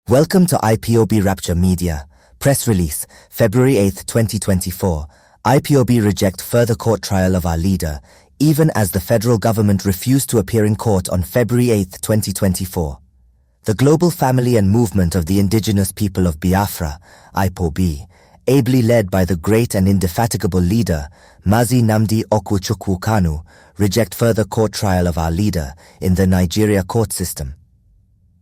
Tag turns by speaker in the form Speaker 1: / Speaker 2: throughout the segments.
Speaker 1: Welcome to IPOB Rapture Media. Press release, February 8, 2024. IPOB reject further court trial of our leader, even as the federal government refused to appear in court on February 8, 2024. The global family and movement of the indigenous people of Biafra, Ipob, ably led by the great and indefatigable leader, Mazi Nnamdi Kanu, reject further court trial of our leader in the Nigeria court system.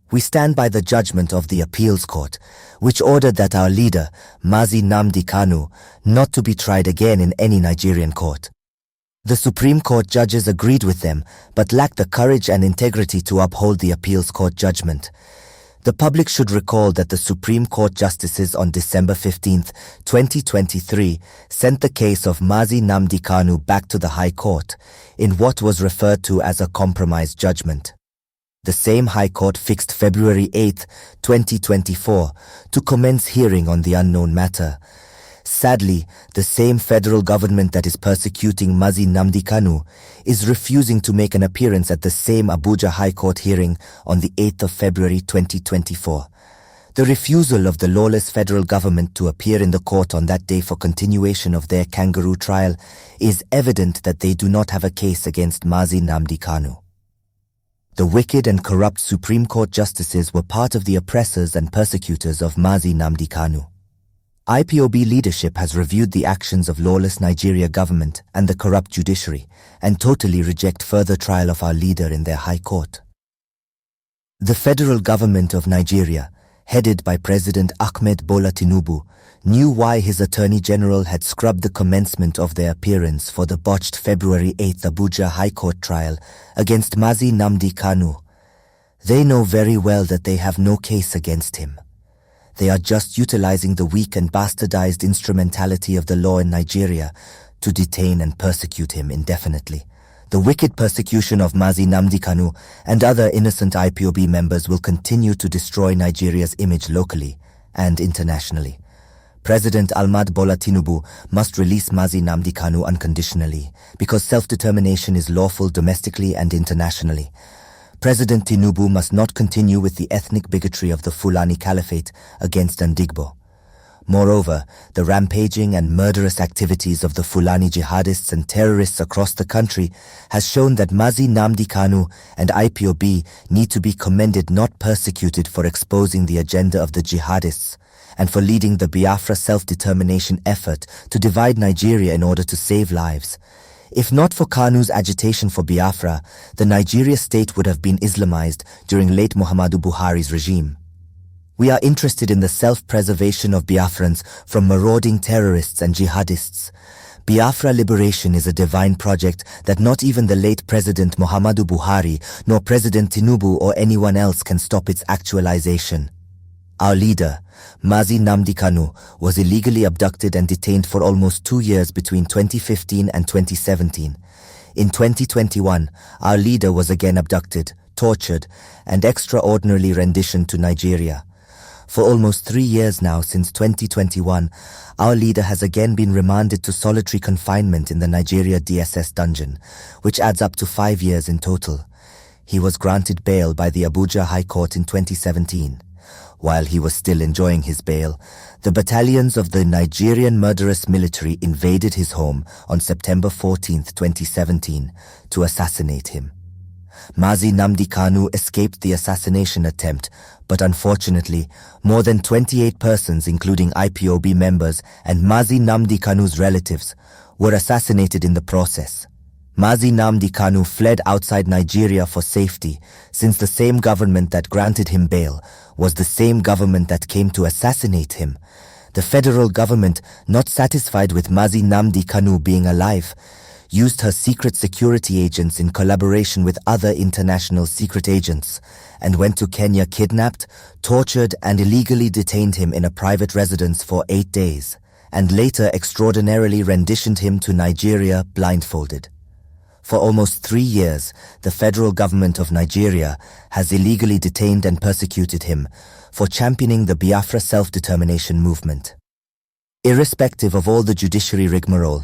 Speaker 1: We stand by the judgment of the appeals court, which ordered that our leader, Mazi Nnamdi Kanu, not to be tried again in any Nigerian court. The Supreme Court judges agreed with them, but lacked the courage and integrity to uphold the appeals court judgment. The public should recall that the Supreme Court justices on December 15, 2023, sent the case of Mazi Nnamdi Kanu back to the High Court, in what was referred to as a compromise judgment. The same High Court fixed February 8, 2024, to commence hearing on the unknown matter. Sadly, the same federal government that is persecuting Mazi Nnamdi Kanu is refusing to make an appearance at the same Abuja High Court hearing on the 8th of February 2024. The refusal of the lawless federal government to appear in the court on that day for continuation of their kangaroo trial is evident that they do not have a case against Mazi Nnamdi Kanu. The wicked and corrupt Supreme Court justices were part of the oppressors and persecutors of Mazi Nnamdi Kanu. IPOB leadership has reviewed the actions of lawless Nigeria government and the corrupt judiciary and totally reject further trial of our leader in their high court. The federal government of Nigeria, headed by President Ahmed Bola Tinubu, knew why his Attorney General had scrubbed the commencement of their appearance for the botched February 8 Abuja High Court trial against Mazi Nnamdi Kanu. They know very well that they have no case against him. They are just utilizing the weak and bastardized instrumentality of the law in Nigeria to detain and persecute him indefinitely. The wicked persecution of Mazi Nnamdi Kanu and other innocent IPOB members will continue to destroy Nigeria's image locally and internationally. President Ahmed Bola Tinubu must release Mazi Nnamdi Kanu unconditionally because self-determination is lawful domestically and internationally. President Tinubu must not continue with the ethnic bigotry of the Fulani Caliphate against Ndigbo. Moreover, the rampaging and murderous activities of the Fulani jihadists and terrorists across the country has shown that Mazi Nnamdi Kanu and IPOB need to be commended, not persecuted, for exposing the agenda of the jihadists and for leading the Biafra self-determination effort to divide Nigeria in order to save lives. If not for Kanu's agitation for Biafra, the Nigeria state would have been Islamized during late Muhammadu Buhari's regime. We are interested in the self-preservation of Biafrans from marauding terrorists and jihadists. Biafra liberation is a divine project that not even the late President Muhammadu Buhari nor President Tinubu or anyone else can stop its actualization. Our leader, Mazi Nnamdi Kanu, was illegally abducted and detained for almost 2 years between 2015 and 2017. In 2021, our leader was again abducted, tortured, and extraordinarily renditioned to Nigeria. For almost 3 years now, since 2021, our leader has again been remanded to solitary confinement in the Nigeria DSS dungeon, which adds up to 5 years in total. He was granted bail by the Abuja High Court in 2017. While he was still enjoying his bail, the battalions of the Nigerian murderous military invaded his home on September 14, 2017, to assassinate him. Mazi Nnamdi Kanu escaped the assassination attempt, but unfortunately, more than 28 persons, including IPOB members and Mazi Nnamdi Kanu's relatives, were assassinated in the process. Mazi Nnamdi Kanu fled outside Nigeria for safety, since the same government that granted him bail was the same government that came to assassinate him. The federal government, not satisfied with Mazi Nnamdi Kanu being alive, used her secret security agents in collaboration with other international secret agents and went to Kenya, kidnapped, tortured, and illegally detained him in a private residence for 8 days, and later extraordinarily renditioned him to Nigeria blindfolded. For almost 3 years, the federal government of Nigeria has illegally detained and persecuted him for championing the Biafra self-determination movement. Irrespective of all the judiciary rigmarole,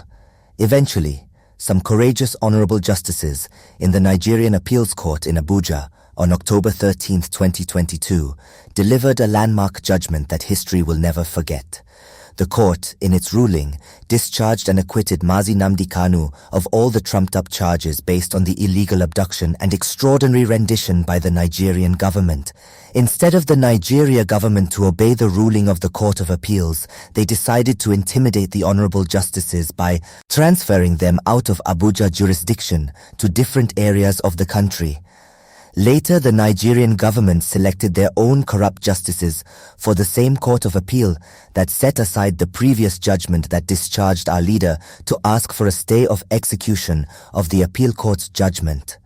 Speaker 1: eventually, some courageous honorable justices in the Nigerian Appeals Court in Abuja on October 13, 2022, delivered a landmark judgment that history will never forget. The court, in its ruling, discharged and acquitted Mazi Nnamdi Kanu of all the trumped-up charges based on the illegal abduction and extraordinary rendition by the Nigerian government. Instead of the Nigeria government to obey the ruling of the Court of Appeals, they decided to intimidate the honorable justices by transferring them out of Abuja jurisdiction to different areas of the country. Later, the Nigerian government selected their own corrupt justices for the same Court of Appeal that set aside the previous judgment that discharged our leader to ask for a stay of execution of the appeal court's judgment.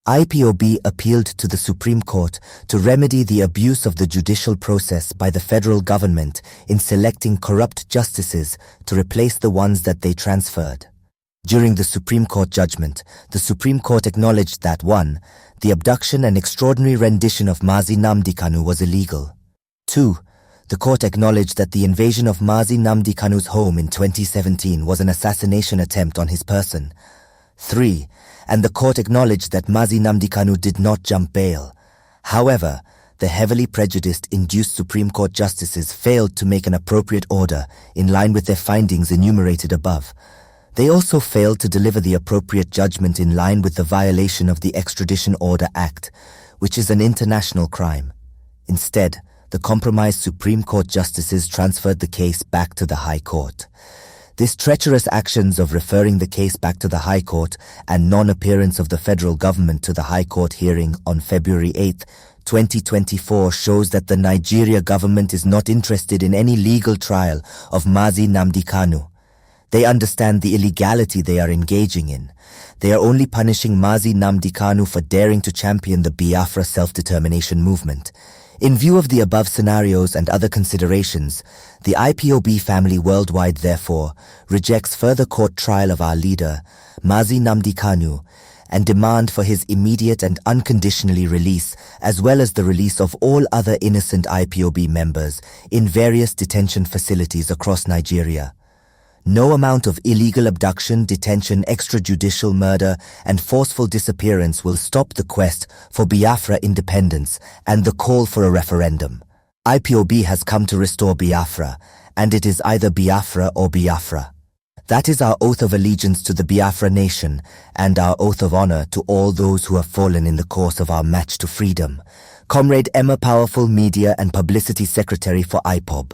Speaker 1: Ipob appealed to the Supreme Court to remedy the abuse of the judicial process by the federal government in selecting corrupt justices to replace the ones that they transferred. During the Supreme Court judgment, the Supreme Court acknowledged that 1. The abduction and extraordinary rendition of Mazi Nnamdi Kanu was illegal. 2. The court acknowledged that the invasion of Mazi Nnamdi Kanu's home in 2017 was an assassination attempt on his person. 3. And the court acknowledged that Mazi Nnamdi Kanu did not jump bail. However, the heavily prejudiced induced Supreme Court justices failed to make an appropriate order in line with their findings enumerated above. They also failed to deliver the appropriate judgment in line with the violation of the Extradition Order Act, which is an international crime. Instead, the compromised Supreme Court justices transferred the case back to the High Court. This treacherous actions of referring the case back to the High Court and non-appearance of the federal government to the High Court hearing on February 8, 2024 shows that the Nigeria government is not interested in any legal trial of Mazi Nnamdi Kanu. They understand the illegality they are engaging in. They are only punishing Mazi Nnamdi Kanu for daring to champion the Biafra self-determination movement. In view of the above scenarios and other considerations, the Ipob family worldwide therefore rejects further court trial of our leader, Mazi Nnamdi Kanu, and demand for his immediate and unconditionally release, as well as the release of all other innocent Ipob members in various detention facilities across Nigeria. No amount of illegal abduction, detention, extrajudicial murder, and forceful disappearance will stop the quest for Biafra independence and the call for a referendum. Ipob has come to restore Biafra, and it is either Biafra or Biafra. That is our oath of allegiance to the Biafra nation and our oath of honor to all those who have fallen in the course of our march to freedom. Comrade Emma, Powerful Media and Publicity Secretary for Ipob.